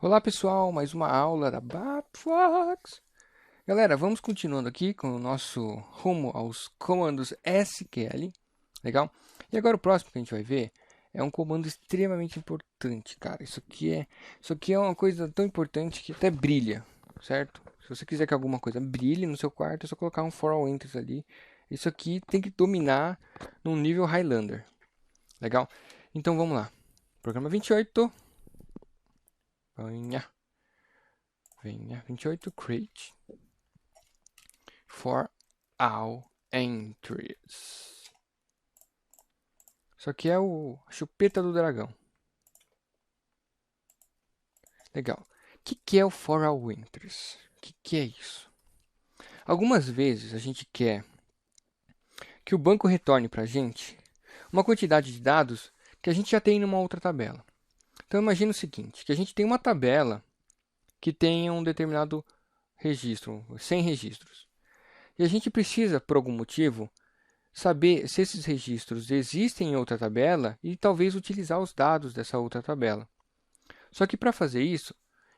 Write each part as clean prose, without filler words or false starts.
Olá pessoal, mais uma aula da Babfox. Galera, vamos continuando aqui com o nosso rumo aos comandos SQL, legal? E agora o próximo que a gente vai ver é um comando extremamente importante, cara. Isso aqui é uma coisa tão importante que até brilha, certo? Se você quiser que alguma coisa brilhe no seu quarto, é só colocar um for all entries ali. Isso aqui tem que dominar num nível Highlander, legal? Então vamos lá. Programa 28. Venha 28, create for all entries. Isso aqui é a chupeta do dragão. Legal. O que é o for all entries? O que é isso? Algumas vezes a gente quer que o banco retorne para a gente uma quantidade de dados que a gente já tem numa outra tabela. Então imagine o seguinte, que a gente tem uma tabela que tem um determinado registro, 100 registros. E a gente precisa, por algum motivo, saber se esses registros existem em outra tabela e talvez utilizar os dados dessa outra tabela. Só que para fazer isso,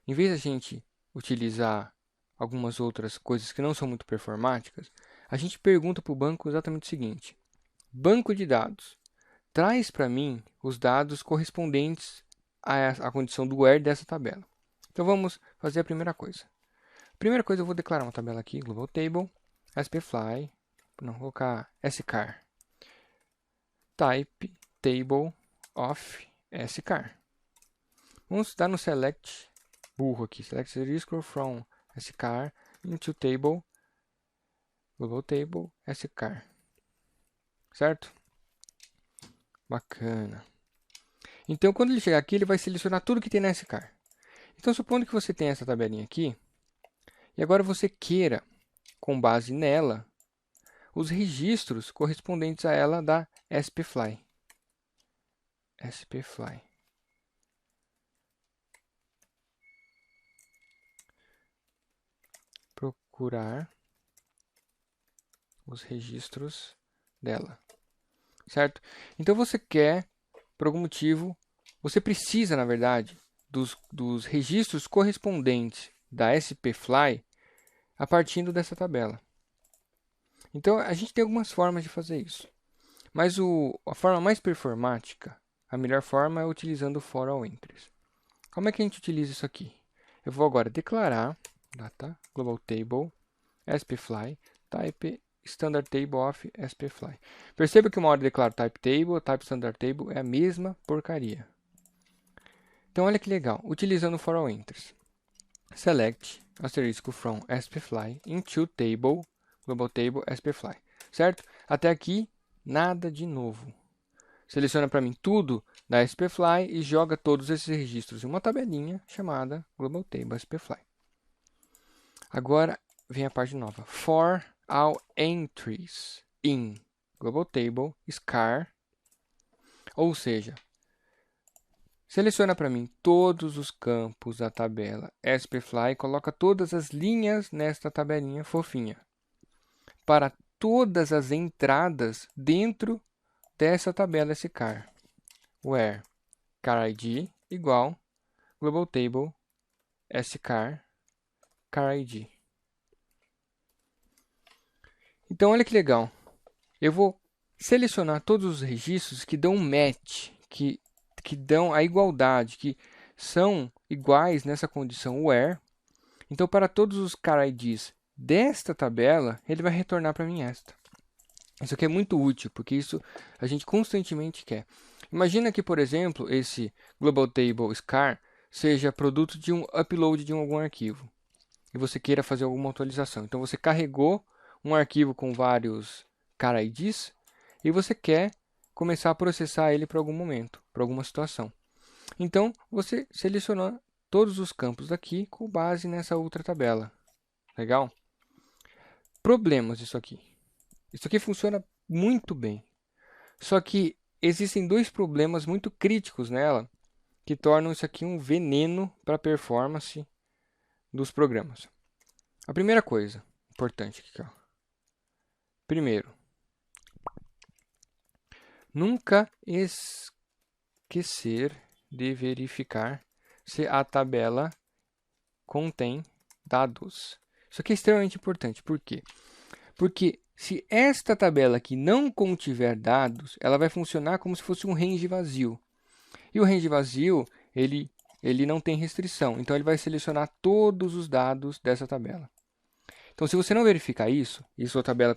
em vez de a gente utilizar algumas outras coisas que não são muito performáticas, a gente pergunta para o banco exatamente o seguinte: banco de dados, traz para mim os dados correspondentes à condição do where dessa tabela. Então vamos fazer a primeira coisa. Primeira coisa, eu vou declarar uma tabela aqui, global table, spfly, não, vou colocar scar. Type table of scar. Vamos dar no select burro aqui. Select scroll from scar into table, global table scar. Certo? Bacana. Então, quando ele chegar aqui, ele vai selecionar tudo que tem na scar. Então, supondo que você tem essa tabelinha aqui, e agora você queira, com base nela, os registros correspondentes a ela da spfly. spfly. Procurar os registros dela, certo? Então você quer, por algum motivo, você precisa, na verdade, dos registros correspondentes da spfly a partir dessa tabela. Então a gente tem algumas formas de fazer isso, mas a forma mais performática, a melhor forma é utilizando o for all entries. Como é que a gente utiliza isso aqui? Eu vou agora declarar data global table spfly type standard table of spfly. Perceba que uma hora eu declaro type table, type standard table é a mesma porcaria. Então olha que legal, utilizando for all entries. Select asterisco from spfly into table, global table spfly. Certo? Até aqui, nada de novo. Seleciona para mim tudo da spfly e joga todos esses registros em uma tabelinha chamada global table spfly. Agora vem a parte nova. For all entries in global table scar, ou seja, seleciona para mim todos os campos da tabela spfly e coloca todas as linhas nesta tabelinha fofinha para todas as entradas dentro dessa tabela scar. Where car id igual global table scar car id. Então olha que legal. Eu vou selecionar todos os registros que dão match, que dão a igualdade, que são iguais nessa condição where. Então, para todos os car IDs desta tabela, ele vai retornar para mim esta. Isso aqui é muito útil, porque isso a gente constantemente quer. Imagina que, por exemplo, esse global table scar seja produto de um upload de algum arquivo e você queira fazer alguma atualização. Então, você carregou um arquivo com vários car IDs e você quer começar a processar ele para algum momento, para alguma situação. Então, você seleciona todos os campos daqui com base nessa outra tabela. Legal? Problemas disso aqui. Isso aqui funciona muito bem. Só que existem dois problemas muito críticos nela que tornam isso aqui um veneno para a performance dos programas. A primeira coisa importante aqui, ó. Primeiro, nunca esquecer de verificar se a tabela contém dados. Isso aqui é extremamente importante. Por quê? Porque se esta tabela aqui não contiver dados, ela vai funcionar como se fosse um range vazio. E o range vazio, ele não tem restrição. Então, ele vai selecionar todos os dados dessa tabela. Então, se você não verificar isso, e sua tabela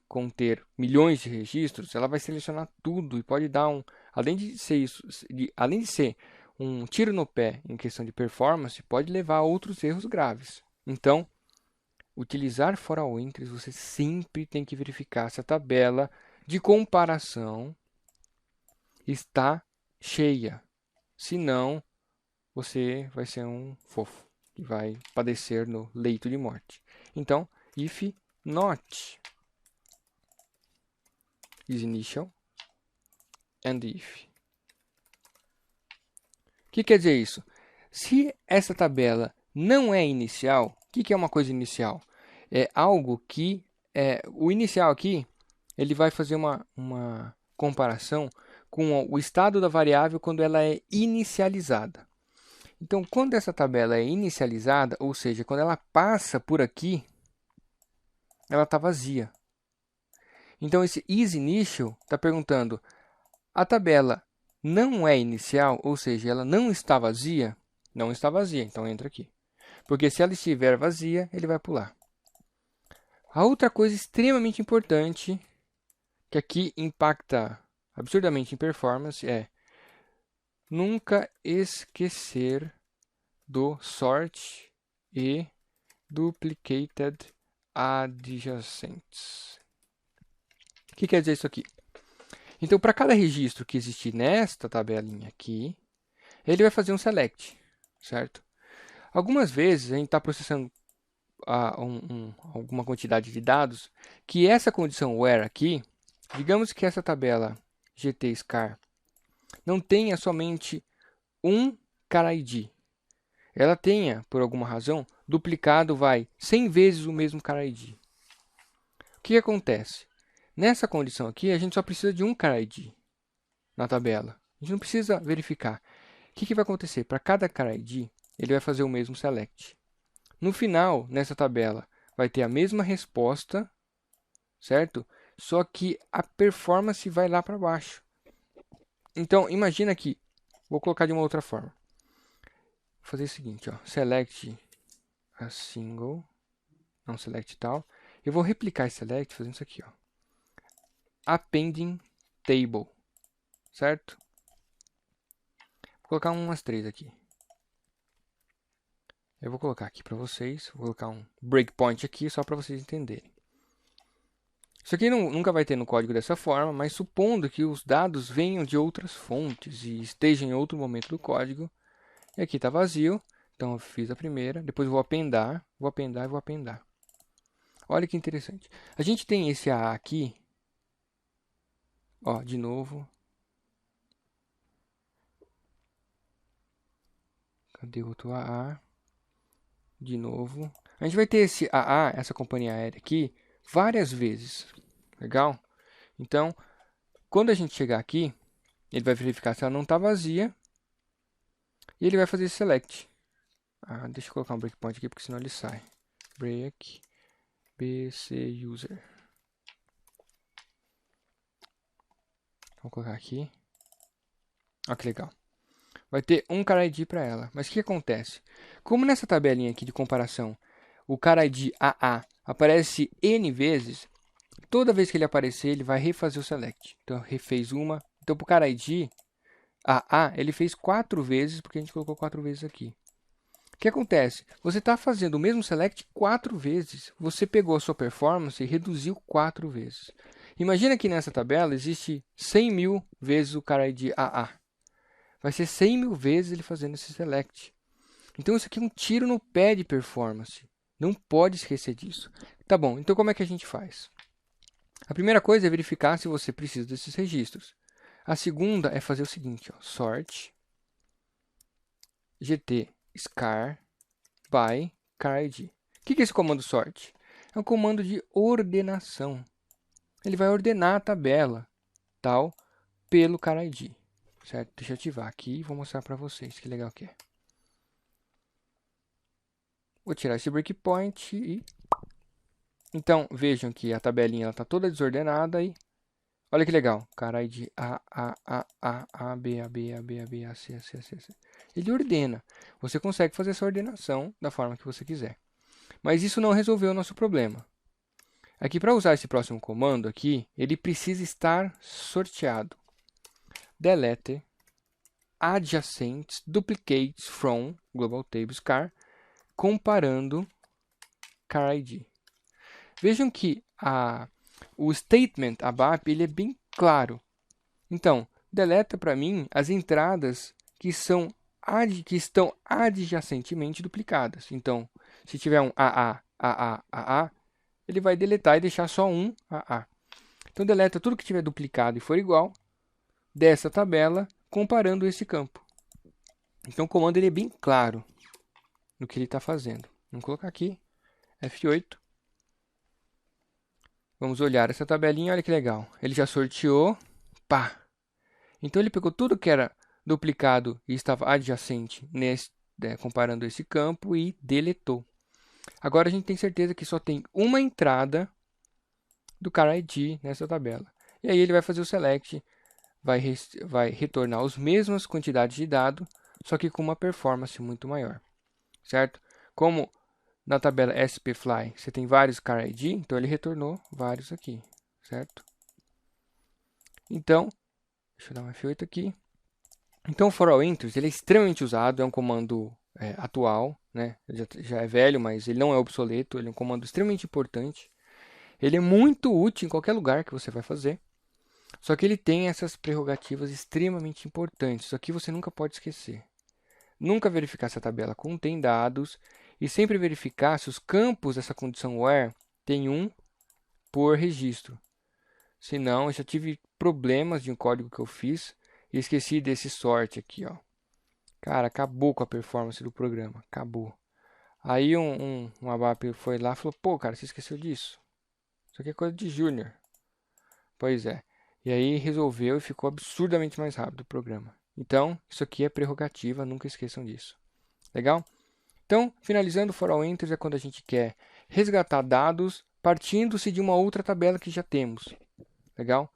conter milhões de registros, ela vai selecionar tudo e pode dar além de ser isso, além de ser um tiro no pé em questão de performance, pode levar a outros erros graves. Então, utilizar for all entries, você sempre tem que verificar se a tabela de comparação está cheia. Senão, você vai ser um fofo que vai padecer no leito de morte. Então, if not is initial and if. O que quer dizer isso? Se essa tabela não é inicial, o que é uma coisa inicial? É algo que o inicial aqui ele vai fazer uma comparação com o estado da variável quando ela é inicializada. Então, quando essa tabela é inicializada, ou seja, quando ela passa por aqui, ela está vazia. Então, esse isInitial está perguntando, a tabela não é inicial, ou seja, ela não está vazia? Não está vazia, então entra aqui. Porque se ela estiver vazia, ele vai pular. A outra coisa extremamente importante, que aqui impacta absurdamente em performance, é nunca esquecer do sort e duplicated adjacents. O que quer dizer isso aqui? Então, para cada registro que existir nesta tabelinha aqui, ele vai fazer um select, certo? Algumas vezes a gente está processando alguma quantidade de dados que essa condição where aqui, digamos que essa tabela GT_scar não tenha somente um cara ID. Ela tenha, por alguma razão, duplicado 100 vezes o mesmo cara ID. O que acontece? Nessa condição aqui, a gente só precisa de um cara ID na tabela. A gente não precisa verificar. O que vai acontecer? Para cada cara ID, ele vai fazer o mesmo select. No final, nessa tabela, vai ter a mesma resposta, certo? Só que a performance vai lá para baixo. Então, imagina que, vou colocar de uma outra forma. Vou fazer o seguinte, ó, select a single, não select tal. Eu vou replicar esse select fazendo isso aqui, ó. Appending table, certo? Vou colocar umas 3 aqui. Eu vou colocar aqui para vocês, vou colocar um breakpoint aqui só para vocês entenderem. Isso aqui nunca vai ter no código dessa forma, mas supondo que os dados venham de outras fontes e estejam em outro momento do código. E aqui está vazio, então eu fiz a primeira, depois vou apendar e vou apendar. Olha que interessante. A gente tem esse AA aqui, ó, de novo. Cadê o outro AA? De novo. A gente vai ter esse AA, essa companhia aérea aqui, várias vezes. Legal? Então, quando a gente chegar aqui, ele vai verificar se ela não está vazia. E ele vai fazer esse select. Deixa eu colocar um breakpoint aqui, porque senão ele sai. Break bc user. Vou colocar aqui. Olha que legal. Vai ter um cara ID para ela. Mas o que acontece? Como nessa tabelinha aqui de comparação, o cara ID AA aparece N vezes, toda vez que ele aparecer, ele vai refazer o select. Então, refez uma. Então, para o cara ID AA, ele fez 4 vezes, porque a gente colocou 4 vezes aqui. O que acontece? Você está fazendo o mesmo select 4 vezes. Você pegou a sua performance e reduziu 4 vezes. Imagina que nessa tabela existe 100 mil vezes o cara ID AA. Vai ser 100 mil vezes ele fazendo esse select. Então, isso aqui é um tiro no pé de performance. Não pode esquecer disso. Tá bom, então como é que a gente faz? A primeira coisa é verificar se você precisa desses registros. A segunda é fazer o seguinte, ó, sort GT_scar by card. O que é esse comando sort? É um comando de ordenação. Ele vai ordenar a tabela tal pelo card, certo? Deixa eu ativar aqui e vou mostrar para vocês que legal que é. Vou tirar esse breakpoint e... Então, vejam que a tabelinha está toda desordenada e... Olha que legal. Cara ID A, B, A, B, A, B, A, B, A, C, A, C, A, C, A, C. Ele ordena. Você consegue fazer essa ordenação da forma que você quiser. Mas isso não resolveu o nosso problema. Aqui, para usar esse próximo comando aqui, ele precisa estar sorteado. Delete adjacents duplicates from global tables car, comparando car ID. Vejam que o statement ABAP ele é bem claro. Então, deleta para mim as entradas que estão adjacentemente duplicadas. Então, se tiver um AA, ele vai deletar e deixar só um AA. Então, deleta tudo que tiver duplicado e for igual dessa tabela, comparando esse campo. Então, o comando ele é bem claro no que ele está fazendo. Vamos colocar aqui, F8. Vamos olhar essa tabelinha, olha que legal. Ele já sorteou, pá. Então, ele pegou tudo que era duplicado e estava adjacente, comparando esse campo, e deletou. Agora, a gente tem certeza que só tem uma entrada do car ID nessa tabela. E aí, ele vai fazer o select, vai retornar as mesmas quantidades de dado, só que com uma performance muito maior, certo? Como na tabela SPFly você tem vários car ID, então ele retornou vários aqui, certo? Então, deixa eu dar um F8 aqui. Então, o for all entries ele é extremamente usado, é um comando atual, né? Ele já é velho, mas ele não é obsoleto, ele é um comando extremamente importante. Ele é muito útil em qualquer lugar que você vai fazer. Só que ele tem essas prerrogativas extremamente importantes. Isso aqui você nunca pode esquecer. Nunca verificar se a tabela contém dados e sempre verificar se os campos dessa condição where tem um por registro. Senão, eu já tive problemas de um código que eu fiz e esqueci desse sort aqui, ó. Cara, acabou com a performance do programa. Acabou. Aí um ABAP foi lá e falou, pô, cara, você esqueceu disso? Isso aqui é coisa de júnior. Pois é. E aí resolveu e ficou absurdamente mais rápido o programa. Então, isso aqui é prerrogativa, nunca esqueçam disso. Legal? Então, finalizando, for all entries é quando a gente quer resgatar dados partindo-se de uma outra tabela que já temos. Legal?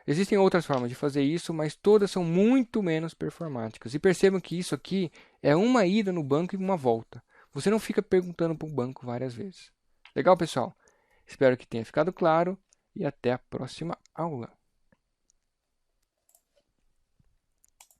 Existem outras formas de fazer isso, mas todas são muito menos performáticas. E percebam que isso aqui é uma ida no banco e uma volta. Você não fica perguntando para o banco várias vezes. Legal, pessoal? Espero que tenha ficado claro e até a próxima aula.